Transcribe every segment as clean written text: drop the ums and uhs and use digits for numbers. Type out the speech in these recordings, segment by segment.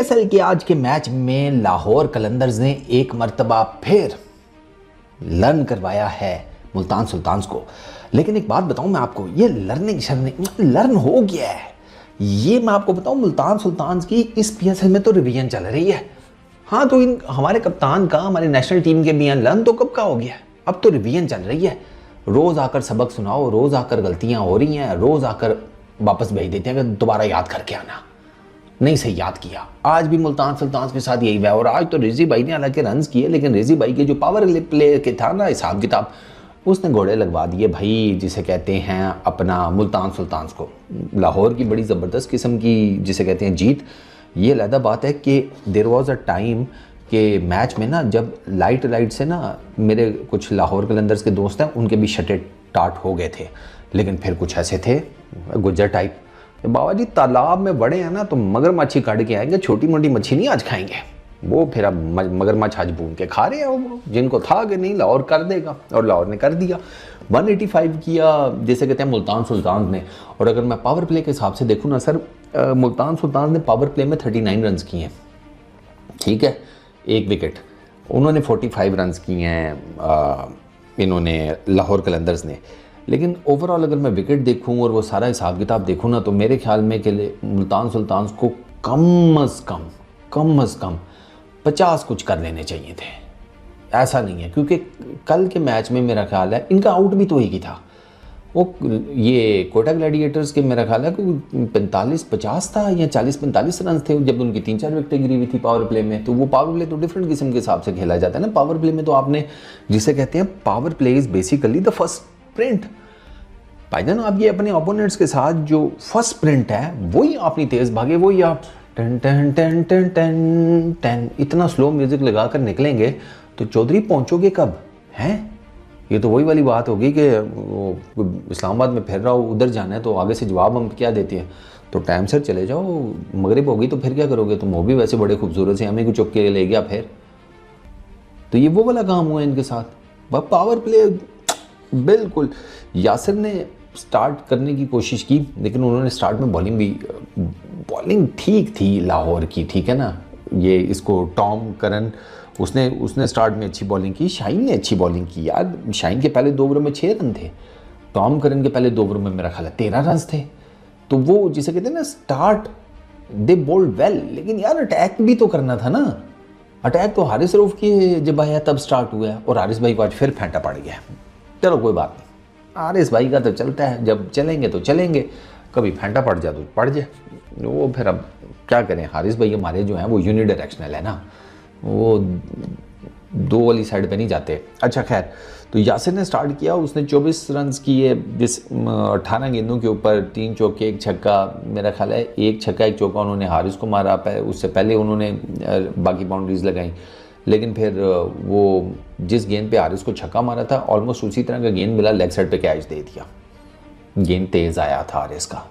ईपीएसएल के आज के मैच में लाहौर कलंदर्स ने एक मर्तबा फिर लर्न करवाया है मुल्तान सुल्तान्स को। लेकिन एक बात बताऊं मैं आपको, ये लर्न हो गया है। ये मैं आपको बताऊं, मुल्तान सुल्तान्स की इस पीएसएल में तो रिवीजन चल रही है। हाँ, तो इन हमारे कप्तान का, हमारी नेशनल टीम के भी लर्न तो कब का हो गया है, अब तो रिवीजन चल रही है। रोज आकर सबक सुनाओ, रोज आकर गलतियां हो रही हैं, रोज आकर वापस भेज देते हैं कि दोबारा याद करके आना। नहीं सही याद किया। आज भी मुल्तान सुल्तान्स के साथ यही हुआ। और आज तो रिजी भाई ने हालांकि रन्स किए, लेकिन रिजी भाई के जो पावर प्ले के था ना हिसाब किताब, उसने घोड़े लगवा दिए भाई, जिसे कहते हैं अपना मुल्तान सुल्तान्स को। लाहौर की बड़ी ज़बरदस्त किस्म की जिसे कहते हैं जीत। ये अलग बात है कि देयर वाज अ टाइम के मैच में ना, जब लाइट से ना मेरे कुछ लाहौर कलंदर्स के दोस्त हैं, उनके भी शटे टाट हो गए थे। लेकिन फिर कुछ ऐसे थे गुज्जर टाइप, बाबा जी तालाब में बड़े हैं ना तो मगरमच्छ काट के आएंगे, छोटी मोटी मच्छी नहीं आज खाएंगे। वो फिर अब मगरमच्छ आज भून के खा रहे हैं वो, जिनको था कि नहीं लाहौर कर देगा, और लाहौर ने कर दिया। 185 किया जैसे कहते हैं मुल्तान सुल्तान ने। और अगर मैं पावर प्ले के हिसाब से देखूँ ना सर, मुल्तान सुल्तान ने पावर प्ले में 39 रन किए हैं, ठीक है, 1 विकेट। उन्होंने 45 रन किए हैं इन्होंने लाहौर कलंदर्स ने। लेकिन ओवरऑल अगर मैं विकेट देखूं और वो सारा हिसाब किताब देखूं ना, तो मेरे ख्याल में कि मुल्तान सुल्तान्स को कम अज़ कम 50 कुछ कर लेने चाहिए थे। ऐसा नहीं है, क्योंकि कल के मैच में मेरा ख्याल है इनका आउट भी तो ही था। वो ये कोटा ग्लैडिएटर्स के मेरा ख्याल है कि 45-50 था या 40-45 रन थे जब उनकी 3-4 विकेटें गिरी हुई थी पावर प्ले में। तो वो पावर प्ले तो डिफरेंट किस्म के हिसाब से खेला जाता है ना। पावर प्ले में तो आपने जिसे कहते हैं power play is basically the first sprint. भाईजान, आप ये अपने ओपोनेंट्स के साथ जो फर्स्ट स्प्रिंट है वही आपनी तेज़ भागे, वही आप टन टन टन टन टन टन इतना स्लो म्यूजिक लगाकर निकलेंगे तो चौधरी पहुंचोगे कब हैं? ये तो वही वाली बात होगी कि इस्लामाबाद में फिर रहा हो, उधर जाना है तो आगे से जवाब हम क्या देते हैं, तो टाइम से चले जाओ। मगरिब होगी तो फिर क्या करोगे तुम? वो भी वैसे बड़े खूबसूरत से हमें को चुप के ले गया फिर। तो ये वो वाला काम हुआ है इनके साथ। पावर प्ले बिल्कुल, यासिर ने स्टार्ट करने की कोशिश की, लेकिन उन्होंने स्टार्ट में बॉलिंग ठीक थी लाहौर की, ठीक है ना। ये इसको टॉम करन उसने स्टार्ट में अच्छी बॉलिंग की। शाहीन ने अच्छी बॉलिंग की यार। शाहीन के पहले 2 ओवरों में 6 रन थे, टॉम करन के पहले 2 ओवरों में मेरा ख्याल है 13 रन थे। तो वो जिसे कहते हैं ना स्टार्ट दे बोल्ड वेल, लेकिन यार अटैक भी तो करना था ना। अटैक तो हारिस रऊफ की जब आया तब स्टार्ट हुआ है, और हारिस भाई को आज फिर फेंटा पड़ गया। चलो कोई बात नहीं, हारिस भाई का तो चलता है, जब चलेंगे तो चलेंगे, कभी फेंटा पड़ जाए तो पड़ जाए। वो फिर अब क्या करें, हारिस भाई हमारे जो हैं वो यूनिडायरेक्शनल है ना, वो 2 वाली साइड पे नहीं जाते। अच्छा खैर, तो यासिर ने स्टार्ट किया, उसने 24 रन किए जिस 18 गेंदों के ऊपर, 3 चौके 1 छक्का। मेरा ख्याल है 1 छक्का 1 चौका उन्होंने हारिस को मारा, उससे पहले उन्होंने बाकी बाउंड्रीज लगाई। लेकिन फिर वो जिस गेंद पे हारिस को छक्का मारा था, ऑलमोस्ट उसी तरह का गेंद मिला, लेग साइड पे कैच दे दिया। गेंद तेज़ आया था हारिस का।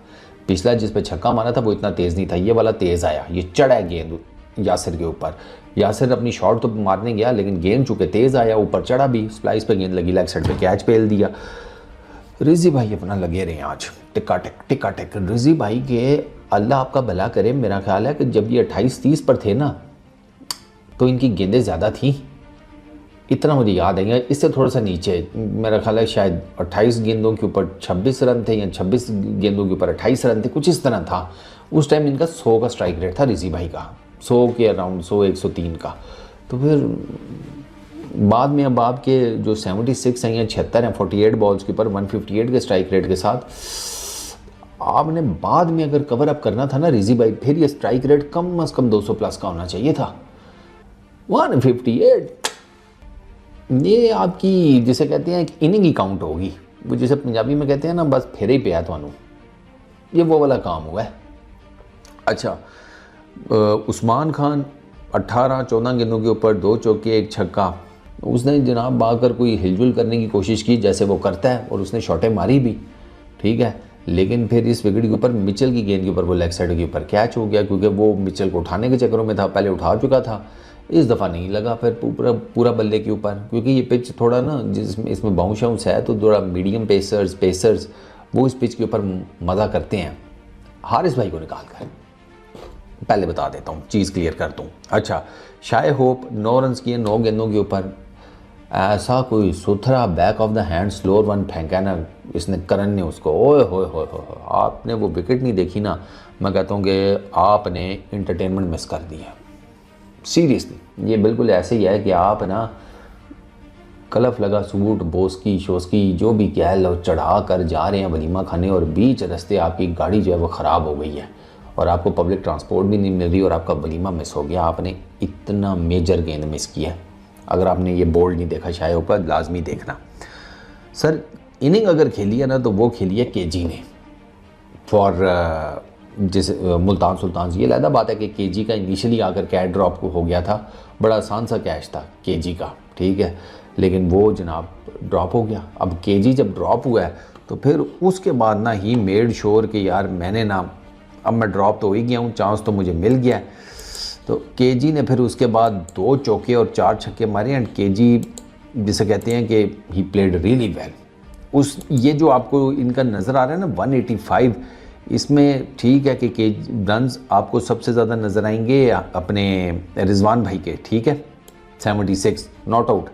पिछला जिस पे छक्का मारा था वो इतना तेज़ नहीं था, ये वाला तेज़ आया, ये चढ़ा गेंद यासिर के ऊपर। यासिर अपनी शॉट तो मारने गया, लेकिन गेंद चूँकि तेज़ आया, ऊपर चढ़ा भी, स्प्लाइस पे गेंद लगी, लेग साइड पे कैच पेल दिया। रिजी भाई अपना लगे रहे आज, टिक्का टिक। रिजी भाई के अल्लाह आपका भला करे। मेरा ख्याल है कि जब ये 28-30 पर थे ना, तो इनकी गेंदें ज़्यादा थी, इतना मुझे याद है। इससे थोड़ा सा नीचे मेरा ख्याल है शायद 28 गेंदों के ऊपर 26 रन थे, या 26 गेंदों के ऊपर 28 रन थे, कुछ इस तरह था। उस टाइम इनका 100 का स्ट्राइक रेट था रिजी भाई का, 100 के अराउंड, 100-103 का। तो फिर बाद में अब आपके जो 76 हैं या 76 हैं 48 बॉल्स के ऊपर 158 के स्ट्राइक रेट के साथ, आपने बाद में अगर कवर अप करना था ना रिजी भाई, फिर ये स्ट्राइक रेट कम अज़ कम 200 प्लस का होना चाहिए था। 158 ये आपकी जिसे कहते हैं इनिंग ही काउंट होगी, वो जिसे पंजाबी में कहते हैं ना, बस फिर ही पे है थानू, ये वो वाला काम हुआ है। अच्छा, उस्मान खान 18-14 गेंदों के ऊपर 2 चौके 1 छक्का। उसने जनाब बाकर कोई हिलजुल करने की कोशिश की जैसे वो करता है, और उसने शॉटें मारी भी, ठीक है। लेकिन फिर इस विकेट के ऊपर मिचेल की गेंद के ऊपर वो लेग साइड के ऊपर कैच हो गया, क्योंकि वो मिचेल को उठाने के चक्करों में था, पहले उठा चुका था। इस दफ़ा नहीं लगा फिर पूरा बल्ले के ऊपर, क्योंकि ये पिच थोड़ा ना जिसमें इसमें बाउंस है, तो थोड़ा मीडियम पेसर्स वो इस पिच के ऊपर मज़ा करते हैं। हारिस भाई को निकाल कर पहले बता देता हूँ, चीज़ क्लियर कर दूँ। अच्छा, शाय होप 9 रन किए 9 गेंदों के ऊपर। ऐसा कोई सुथरा back of the hand slower one फेंका ना इसने, करण ने उसको, ओए होए होए होए, आपने वो विकेट नहीं देखी ना, मैं कहता हूँ कि आपने इंटरटेनमेंट मिस कर दी है। सीरियसली ये बिल्कुल ऐसे ही है कि आप ना कलफ लगा सूट बोस की जो भी कह लो चढ़ा कर जा रहे हैं वलीमा खाने, और बीच रास्ते आपकी गाड़ी जो है वो ख़राब हो गई है और आपको पब्लिक ट्रांसपोर्ट भी नहीं मिल रही और आपका वलीमा मिस हो गया। आपने इतना मेजर गेंद मिस किया। अगर आपने ये बोल्ड नहीं देखा शायद ऊपर, लाजमी देखना। सर इनिंग अगर खेली है ना तो वो खेली है केजी ने फॉर जैसे मुल्तान सुल्तान। ये लहदा बात है कि केजी का इनिशियली आकर कैच ड्रॉप हो गया था, बड़ा आसान सा कैच था केजी का, ठीक है, लेकिन वो जनाब ड्रॉप हो गया। अब केजी जब ड्रॉप हुआ है तो फिर उसके बाद ना ही मेड श्योर कि यार मैंने ना, अब मैं ड्रॉप तो हो ही गया हूँ, चांस तो मुझे मिल गया है। तो केजी ने फिर उसके बाद 2 चौके और 4 छक्के मारे एंड केजी जिसे कहते हैं कि ही प्लेड रियली वेल। उस ये जो आपको इनका नज़र आ रहा है ना 185, इसमें ठीक है कि रन्स आपको सबसे ज़्यादा नज़र आएंगे अपने रिजवान भाई के, ठीक है 76 नॉट आउट,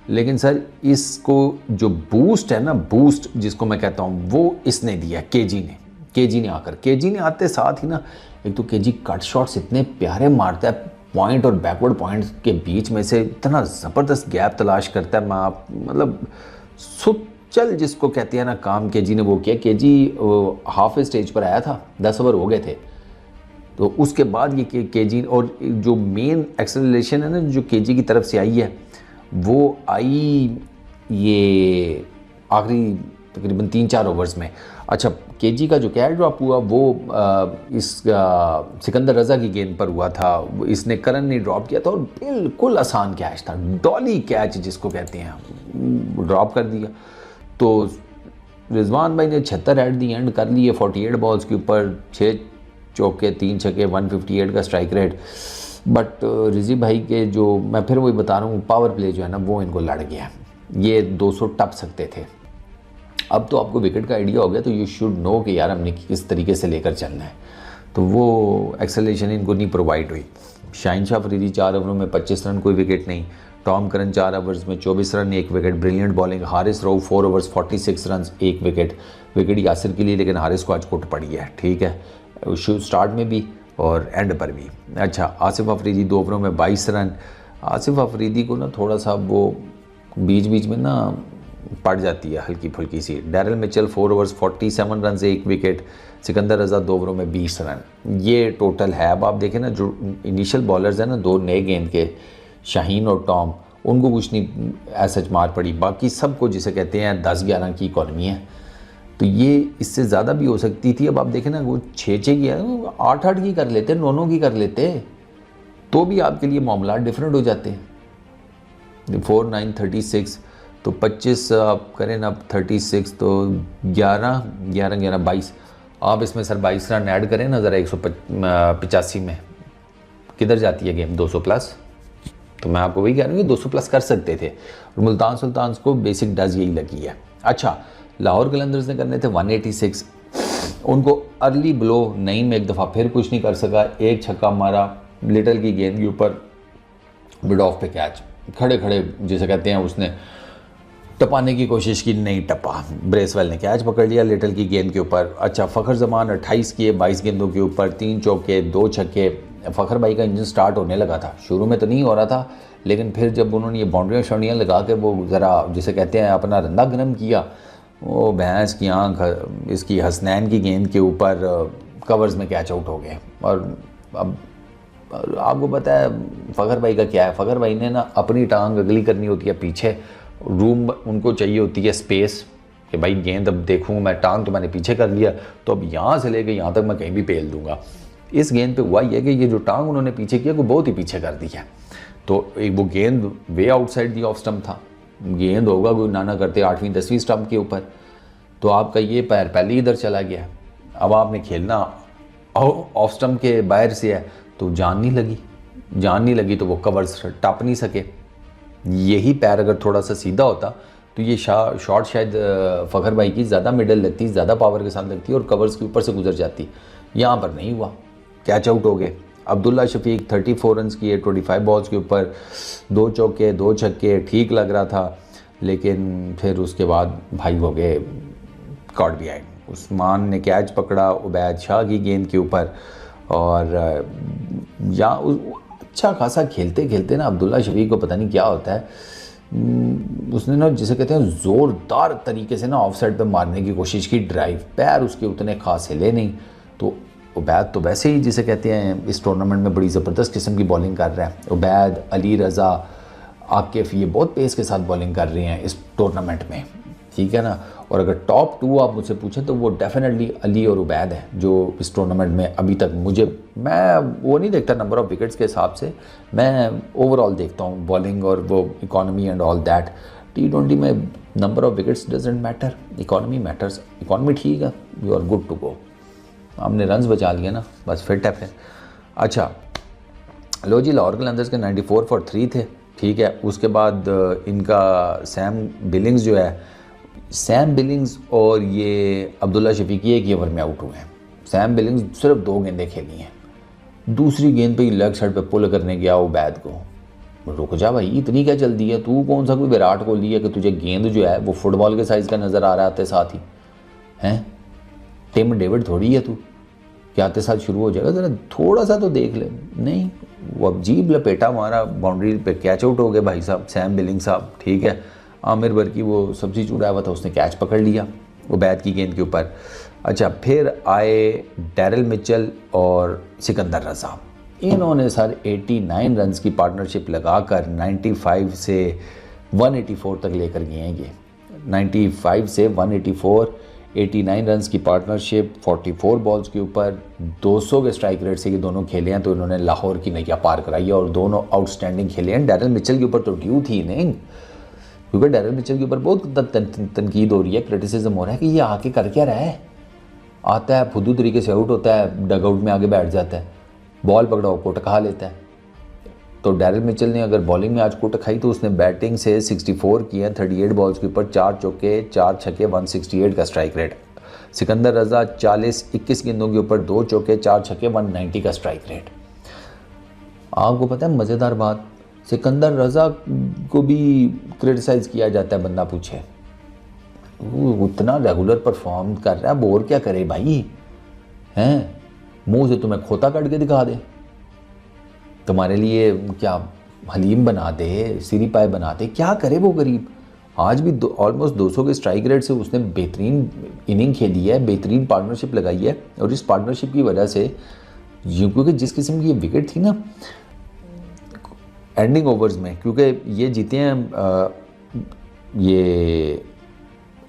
लेकिन सर इसको जो बूस्ट है ना, बूस्ट जिसको मैं कहता हूँ, वो इसने दिया केजी ने आकर। केजी ने आते साथ ही ना, एक तो केजी कट शॉट्स इतने प्यारे मारता है, पॉइंट और बैकवर्ड पॉइंट के बीच में से इतना ज़बरदस्त गैप तलाश करता है। मैं आप मतलब सुचल जिसको कहते हैं ना काम केजी ने वो किया। केजी हाफ स्टेज पर आया था, 10 ओवर हो गए थे, तो उसके बाद ये केजी और जो मेन एक्सेलरेशन है ना जो केजी की तरफ से आई है वो आई ये आखिरी तकरीबन 3-4 ओवर्स में। अच्छा, केजी का जो कैच ड्रॉप हुआ वो इस सिकंदर रज़ा की गेंद पर हुआ था, इसने करण ने ड्रॉप किया था और बिल्कुल आसान कैच था, डॉली कैच जिसको कहते हैं, ड्रॉप कर दिया। तो रिजवान भाई ने 76 एट दी एंड कर लिए 48 बॉल्स के ऊपर, 6 चौके 3 छक्के, 158 का स्ट्राइक रेट। बट रिजी भाई के जो, मैं फिर वही बता रहा हूँ, पावर प्ले जो है ना वो इनको लड़ गया। ये 200 टप सकते थे। अब तो आपको विकेट का आइडिया हो गया, तो यू शुड नो कि यार हमने किस तरीके से लेकर चलना है। तो वो एक्सेलरेशन इनको नहीं प्रोवाइड हुई। शाहीन शाह अफरीदी 4 ओवरों में 25 रन, कोई विकेट नहीं। टॉम करन 4 ओवर्स में 24 run, 1 wicket, brilliant bowling. Haris Rauf 4 overs 46 run, 1 wicket. Wicket Yasir के लिए, लेकिन हारिस को आज कुट पड़ी है, ठीक है, स्टार्ट में भी और एंड पर भी। अच्छा, आसिफ अफरीदी 2 ओवरों में 22 रन। आसिफ अफरीदी को ना थोड़ा सा वो बीच बीच में ना पड़ जाती है हल्की फुल्की सी। Daryl Mitchell 4 overs 47 run, 1 wicket. Sikandar Raza 2 ओवरों में 20 रन। ये टोटल है। अब आप देखें ना जो इनिशियल बॉलर्स हैं ना 2 नए गेंद के, शाहीन और टॉम, उनको कुछ नहीं ऐसा मार पड़ी, बाकी सबको जिसे कहते हैं 10-11 की इकॉनमी है। तो ये इससे ज़्यादा भी हो सकती थी। अब आप देखें ना वो 6-6 की है, 8-8 की कर लेते, 9-9 की कर लेते, तो भी आपके लिए मामला डिफरेंट हो जाते हैं। 4, 9, 36, तो 25 आप करें ना, 36 तो 11, 22, आप इसमें सर 22 रन ऐड करें ना ज़रा 185 में, किधर जाती है गेम? 200 प्लस। तो मैं आपको वही कह रहा हूँ कि 200 प्लस कर सकते थे। और मुल्तान सुल्तान को बेसिक डज यही लगी है। अच्छा, लाहौर कलंदर्स ने करने थे 186, उनको अर्ली ब्लो नहीं में एक दफ़ा फिर कुछ नहीं कर सका, 1 छक्का मारा लिटल की गेंद के ऊपर, मिड ऑफ पे कैच, खड़े खड़े जिसे कहते हैं उसने टपाने की कोशिश की, नहीं टपा, ब्रेसवेल ने कैच पकड़ लिया लिटल की गेंद के ऊपर। अच्छा, फ़खर जमान 28 किए 22 गेंदों के ऊपर, 3 चौके 2 छक्के। फ़खर भाई का इंजन स्टार्ट होने लगा था, शुरू में तो नहीं हो रहा था, लेकिन फिर जब उन्होंने ये बाउंड्रियाँ शाउंड्रियाँ लगा के वो ज़रा जिसे कहते हैं अपना रंदा गरम किया, वो भैंस की आँख इसकी हसनैन की गेंद के ऊपर कवर्स में कैच आउट हो गए। और अब आपको पता है फ़खर भाई का क्या है, फ़खर भाई ने ना अपनी टांग अगली करनी होती है पीछे, रूम उनको चाहिए होती है स्पेस कि भाई गेंद अब देखूँ मैं, टांग तो मैंने पीछे कर लिया, तो अब यहाँ से लेके यहाँ तक मैं कहीं भी पेल दूंगा। इस गेंद पे हुआ ये कि ये जो टांग उन्होंने पीछे किया वो बहुत ही पीछे कर दी है। तो एक वो गेंद वे आउटसाइड दी ऑफ स्टंप था, गेंद होगा कोई नाना करते 8वीं 10वीं स्टंप के ऊपर, तो आपका ये पैर पहले ही इधर चला गया। अब आपने खेलना ऑफ स्टंप के बाहर से है, तो जान नहीं लगी तो वो कवर्स टप नहीं सके। यही पैर अगर थोड़ा सा सीधा होता तो ये शॉट शायद फ़खर भाई की ज़्यादा मिडल लगती, ज़्यादा पावर के साथ लगती और कवर्स के ऊपर से गुजर जाती। यहाँ पर नहीं हुआ, कैच आउट हो गए। अब्दुल्ला शफीक 34 रन किए 25 बॉल्स के ऊपर, 2 चौके 2 छक्के, ठीक लग रहा था। लेकिन फिर उसके बाद भाई हो गए कॉट बिहाइंड। उस्मान ने कैच पकड़ा उबैद शाह की गेंद के ऊपर, और या अच्छा खासा खेलते खेलते ना अब्दुल्ला शफीक को पता नहीं क्या होता है, उसने ना जिसे कहते हैं ज़ोरदार तरीके से ना ऑफ साइड पर मारने की कोशिश की ड्राइव, पैर उसके उतने खास हिले नहीं। तो उबैद तो वैसे ही जिसे कहते हैं इस टूर्नामेंट में बड़ी ज़बरदस्त किस्म की बॉलिंग कर रहा है। उबैद, अली रज़ा, आकिफ, ये बहुत पेस के साथ बॉलिंग कर रहे हैं इस टूर्नामेंट में, ठीक है ना। और अगर टॉप 2 आप मुझसे पूछें तो वो डेफिनेटली अली और उबैद है जो इस टूर्नामेंट में अभी तक मैं वो नहीं देखता नंबर ऑफ़ विकेट्स के हिसाब से, मैं ओवरऑल देखता हूँ बॉलिंग और वो economy and all that. T20 में number of wickets doesn't matter, economy matters. Economy ठीक है, you are good to go, हमने रन्स बचा लिए ना, बस फिट है फिर। अच्छा लो जी, लाहौर कलंदर्स के 94 फॉर 3 थे, ठीक है। उसके बाद इनका सैम बिलिंग्स जो है, सैम बिलिंग्स और ये अब्दुल्ला शफीक एक ही ओवर में आउट हुए हैं। सैम बिलिंग्स सिर्फ 2 गेंदें खेली हैं, दूसरी गेंद पे ही लेग साइड पे पुल करने गया उबैद को। रुक जा भाई, इतनी क्या जल्दी है, तू कौन सा कोई विराट कोहली है कि तुझे गेंद जो है वो फुटबॉल के साइज़ का नज़र आ रहा है आते साथ ही, हैं टिम डेविड थोड़ी है तू कि आते साथ शुरू हो जाएगा, ज़रा थोड़ा सा तो देख ले। नहीं, वो अब जीब लपेटा मारा, बाउंड्री पे कैच आउट हो गए भाई साहब सैम बिलिंग साहब, ठीक है। आमिर बरकी वो सब्जी चूड़ा हुआ था, उसने कैच पकड़ लिया उबैद की गेंद के ऊपर। अच्छा फिर आए डैरिल मिचेल और सिकंदर रज़ा, इन्होंने सर 89 रन्स की पार्टनरशिप लगाकर 95 से 184 तक लेकर गए हैं ये। 95 से 184, 89 रन्स की पार्टनरशिप 44 बॉल्स के ऊपर 200 के स्ट्राइक रेट से ये दोनों खेले हैं, तो इन्होंने लाहौर की नैया पार कराई है और दोनों आउटस्टैंडिंग खेले हैं। डैरिल मिचेल के ऊपर तो ड्यू थी नहीं, क्योंकि डैरिल मिचेल के ऊपर बहुत तनकीद हो रही है, क्रिटिसिज्म हो रहा है कि ये आके कर क्या रहा है, आता है फुद्दू तरीके से आउट होता है, डगआउट में आगे बैठ जाता है, बॉल पकड़ाओ कोट खा लेता है। तो डैरिल मिचेल ने अगर बॉलिंग में आज कोट खाई तो उसने बैटिंग से 64 किए 38 बॉल्स के ऊपर, 4 चौके 4 छक्के, 168 का स्ट्राइक रेट। सिकंदर रज़ा 21 गेंदों के ऊपर 2 चौके 4 छक्के, 190 का स्ट्राइक रेट। आपको पता है मज़ेदार बात, सिकंदर रज़ा को भी क्रिटिसाइज़ किया जाता है, बंदा पूछे वो उतना रेगुलर परफॉर्म कर रहा है, बोर क्या करे भाई, हैं मुंह से तुम्हें खोता काट के दिखा दे, तुम्हारे लिए क्या हलीम बना दे, सीरी पाए बना दे, क्या करे वो गरीब। आज भी ऑलमोस्ट 200 के स्ट्राइक रेट से उसने बेहतरीन इनिंग खेली है, बेहतरीन पार्टनरशिप लगाई है। और इस पार्टनरशिप की वजह से क्योंकि जिस किस्म की ये विकेट थी ना एंडिंग ओवर्स में, क्योंकि ये जीते हैं ये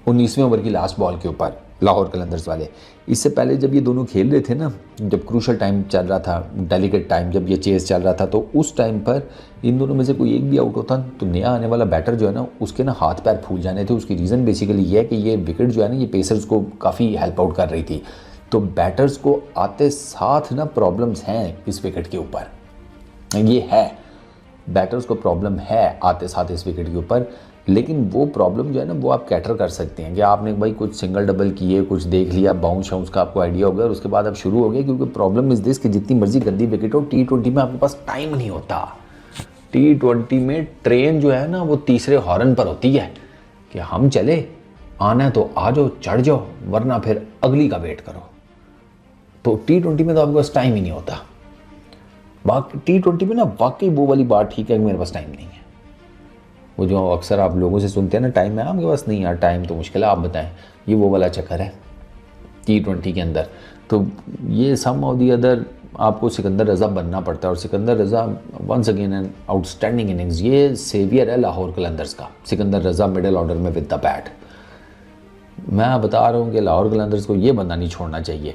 19वें ओवर की लास्ट बॉल के ऊपर लाहौर कलंदर्स वाले। इससे पहले जब ये दोनों खेल रहे थे ना, जब क्रूशल टाइम चल रहा था, डेलिकेट टाइम, जब ये चेस चल रहा था, तो उस टाइम पर इन दोनों में से कोई एक भी आउट होता तो नया आने वाला बैटर जो है ना उसके ना हाथ पैर फूल जाने थे। उसकी रीज़न बेसिकली ये है कि ये विकेट जो है ना ये पेसर्स को काफ़ी हेल्प आउट कर रही थी। तो बैटर्स को आते साथ ना प्रॉब्लम्स हैं इस विकेट के ऊपर, ये है बैटर्स को प्रॉब्लम है आते साथ इस विकेट के ऊपर। लेकिन वो प्रॉब्लम जो है ना वो आप कैटर कर सकते हैं कि आपने भाई कुछ सिंगल डबल किए, कुछ देख लिया, बाउंस शाउंस का आपको आइडिया हो गया और उसके बाद आप शुरू हो गए। क्योंकि प्रॉब्लम इज़ दिस कि जितनी मर्जी गंदी विकेट हो, T20 में आपके पास टाइम नहीं होता। T20 में ट्रेन जो है ना वो तीसरे हॉर्न पर होती है कि हम चले, आना है तो आ जाओ, चढ़ जाओ, वरना फिर अगली का वेट करो। तो T20 में तो आपके पास टाइम ही नहीं होता। T20 में ना वाकई वो वाली बात ठीक है कि मेरे पास टाइम नहीं है। वो जो अक्सर आप लोगों से सुनते हैं ना, टाइम है आपके पास, नहीं यार टाइम तो मुश्किल है, आप बताएं, ये वो वाला चक्कर है T20 के अंदर। तो ये सम ऑफ दी अदर आपको सिकंदर रज़ा बनना पड़ता है। और Sikandar Raza once again an outstanding innings, ये सेवियर है लाहौर कलंदर्स का, सिकंदर रज़ा मिडिल ऑर्डर में विद द बैट। मैं बता रहा हूँ कि लाहौर कलंदर्स को ये बंदा नहीं छोड़ना चाहिए।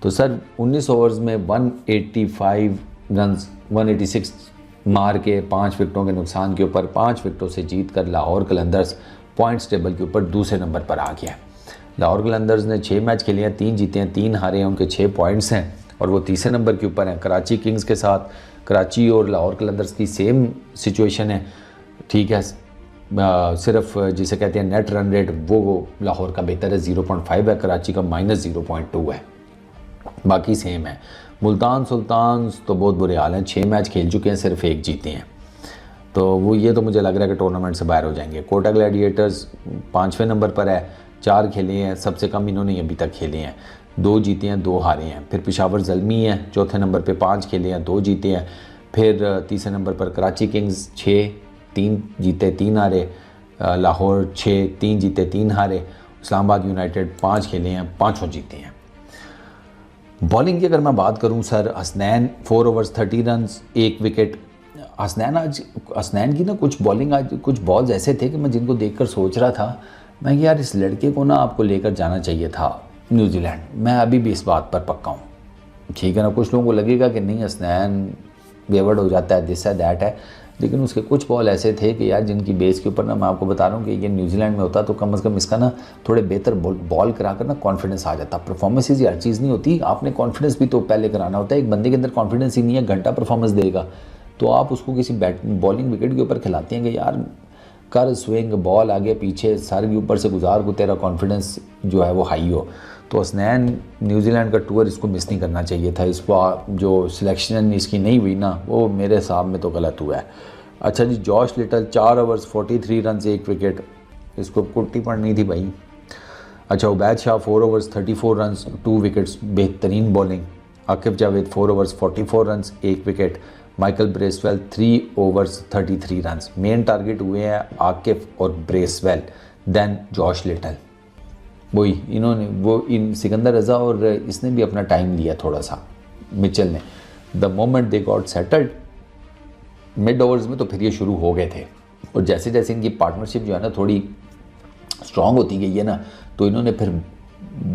तो सर 19 ओवर्स में 185 रन्स, 186 मार के 5 विकेटों के नुकसान के ऊपर 5 विकेटों से जीत कर लाहौर कलंदर्स पॉइंट्स टेबल के ऊपर दूसरे नंबर पर आ गया। लाहौर कलंदर्स ने 6 मैच खेले हैं, 3 जीते हैं, 3 हारे हैं, उनके 6 पॉइंट्स हैं और वो तीसरे नंबर के ऊपर हैं कराची किंग्स के साथ। कराची और लाहौर कलंदर्स की सेम सिचुएशन है, ठीक है। सिर्फ जिसे कहते हैं नेट रन रेट वो लाहौर का बेहतर है, 0.5 है, कराची का -0.2 है, बाकी सेम है। मुल्तान सुल्तान्स तो बहुत बुरे हाल हैं, 6 मैच खेल चुके हैं, सिर्फ 1 जीते हैं। तो वो ये तो मुझे लग रहा है कि टूर्नामेंट से बाहर हो जाएंगे। कोटा ग्लैडिएटर्स 5वें नंबर पर है, 4 खेले हैं, सबसे कम इन्होंने अभी तक खेले हैं, 2 जीते हैं 2 हारे हैं। फिर पेशावर ज़ल्मी है चौथे नंबर पे, 5 खेले हैं 2 जीते हैं। फिर तीसरे नंबर पर कराची किंग्स 6, 3 जीते 3 हारे। लाहौर 6, 3 जीते 3 हारे। इस्लामाबाद यूनाइटेड 5 खेले हैं, 5 जीते हैं। बॉलिंग की अगर मैं बात करूं sir, Hasnain 4 overs 30 runs 1 wicket. Hasnain की ना कुछ बॉलिंग, आज कुछ बॉल्स ऐसे थे कि मैं जिनको देखकर सोच रहा था मैं कि यार इस लड़के को ना आपको लेकर जाना चाहिए था न्यूजीलैंड। मैं अभी भी इस बात पर पक्का हूँ, ठीक है ना। कुछ लोगों को लगेगा कि नहीं हसनैन वेवर्ड हो जाता है, दिस है दैट है, लेकिन उसके कुछ बॉल ऐसे थे कि यार जिनकी बेस के ऊपर ना मैं आपको बता रहा हूँ कि ये न्यूजीलैंड में होता तो कम से कम इसका ना थोड़े बेहतर बॉल कराकर ना कॉन्फिडेंस आ जाता। परफॉर्मेंसेज हर चीज़ नहीं होती, आपने कॉन्फिडेंस भी तो पहले कराना होता है। एक बंदे के अंदर कॉन्फिडेंस ही नहीं है, घंटा परफॉर्मेंस देगा, तो आप उसको किसी बॉलिंग विकेट के ऊपर खिलाते हैं कि यार कर स्विंग, बॉल आगे पीछे सर के ऊपर से गुजार को, तेरा कॉन्फिडेंस जो है वो हाई हो। तो हसनैन न्यूजीलैंड का टूर इसको मिस नहीं करना चाहिए था। इसको जो सिलेक्शन इसकी नहीं हुई ना, वो मेरे हिसाब में तो गलत हुआ है। अच्छा जी, Josh Little 4 overs 43 run 1 wicket, इसको कुट्टी पड़नी थी भाई। अच्छा, Ubaid Shah 4 overs 34 run 2 wickets, बेहतरीन bowling. Aqib Javed 4 overs 44 run 1 wicket. Michael Bracewell 3 overs 33 run. Main target हुए हैं आकिफ और ब्रेसवेल, देन जॉश लिटल। वही इन्होंने इन सिकंदर रज़ा और इसने भी अपना टाइम लिया थोड़ा सा, मिचेल ने। The moment they got settled mid overs में, तो फिर ये शुरू हो गए थे। और जैसे जैसे इनकी पार्टनरशिप जो है ना थोड़ी स्ट्रॉन्ग होती गई है ना, तो इन्होंने फिर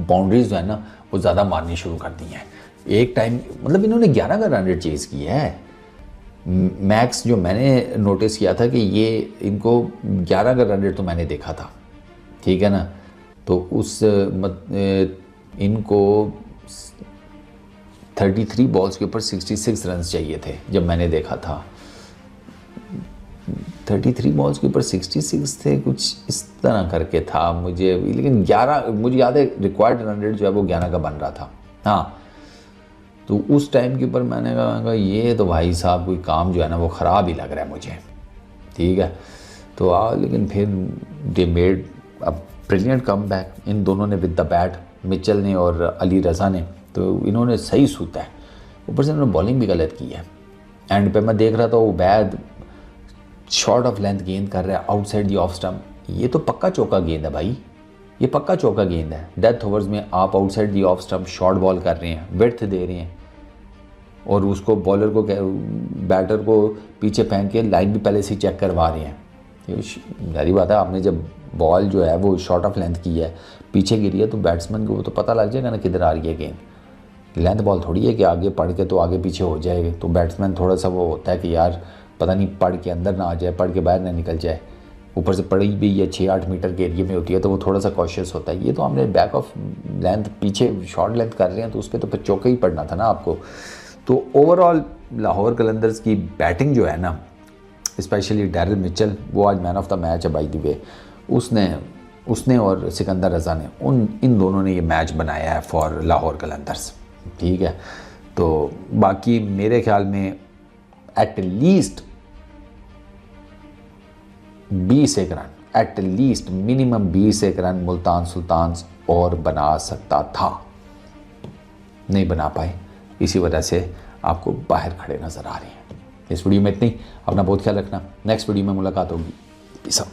बाउंड्रीज जो है ना वो ज़्यादा मारनी शुरू कर दी हैं। एक टाइम मतलब इन्होंने 11 का रन रेट चेज़ किया है। मैक्स जो मैंने नोटिस किया था कि ये इनको 11 का रन रेट तो मैंने देखा था, ठीक है ना। तो उस इनको 33 बॉल्स के ऊपर 66 रन चाहिए थे जब मैंने देखा था। 33 बॉल्स के ऊपर 66 थे, कुछ इस तरह करके था मुझे, लेकिन 11 मुझे याद है रिक्वायर्ड रन रेट जो है वो 11 का बन रहा था। हाँ, तो उस टाइम के ऊपर मैंने कहा ये तो भाई साहब कोई काम जो है ना वो ख़राब ही लग रहा है मुझे, ठीक है। तो लेकिन फिर they made a brilliant comeback, इन दोनों ने विद द बैट, मिचेल ने और अली रज़ा ने, तो इन्होंने सही सूता है। ऊपर से इन्होंने बॉलिंग भी गलत की है। एंड पे मैं देख रहा था उबैद शॉर्ट ऑफ लेंथ गेंद कर रहा है आउटसाइड दी ऑफ स्टंप। ये तो पक्का चौका गेंद है भाई, ये पक्का चौका गेंद है। डेथ ओवर्स में आप outside the off stump short ball कर रहे हैं, विड्थ दे रहे हैं, और उसको बॉलर को बैटर को पीछे फेंक के लाइन भी पहले से चेक करवा रहे हैं। ये जारी बात है, आपने जब बॉल जो है वो शॉर्ट ऑफ लेंथ की है, पीछे गिरी है, तो बैट्समैन को तो पता लग जाएगा ना किधर आ रही है गेंद। लेंथ बॉल थोड़ी है कि आगे पढ़ के तो आगे पीछे हो जाएगी, तो बैट्समैन थोड़ा सा वो होता है कि यार पता नहीं पढ़ के अंदर ना आ जाए, पढ़ के बाहर ना निकल जाए। ऊपर से पड़ी भी ये 6-8 मीटर के एरिए में होती है, तो वो थोड़ा सा कॉशियस होता है। ये तो हमने बैक ऑफ लेंथ पीछे शॉर्ट लेंथ कर रहे हैं, तो उस पर तो फिर चौका ही पड़ना था ना आपको। तो ओवरऑल लाहौर कलंदर्स की बैटिंग जो है ना, स्पेशली डैरिल मिचेल, वो आज मैन ऑफ द मैच है बाय द वे। उसने और सिकंदर रज़ा ने इन दोनों ने ये मैच बनाया है फॉर लाहौर कलंदर्स, ठीक है। तो बाकी मेरे ख्याल में at least 20 run, at least minimum 20 run Multan Sultans और बना सकता था, नहीं बना पाए, इसी वजह से आपको बाहर खड़े नज़र आ रहे हैं। इस वीडियो में इतनी, अपना बहुत ख्याल रखना, नेक्स्ट वीडियो में मुलाकात होगी। Peace out.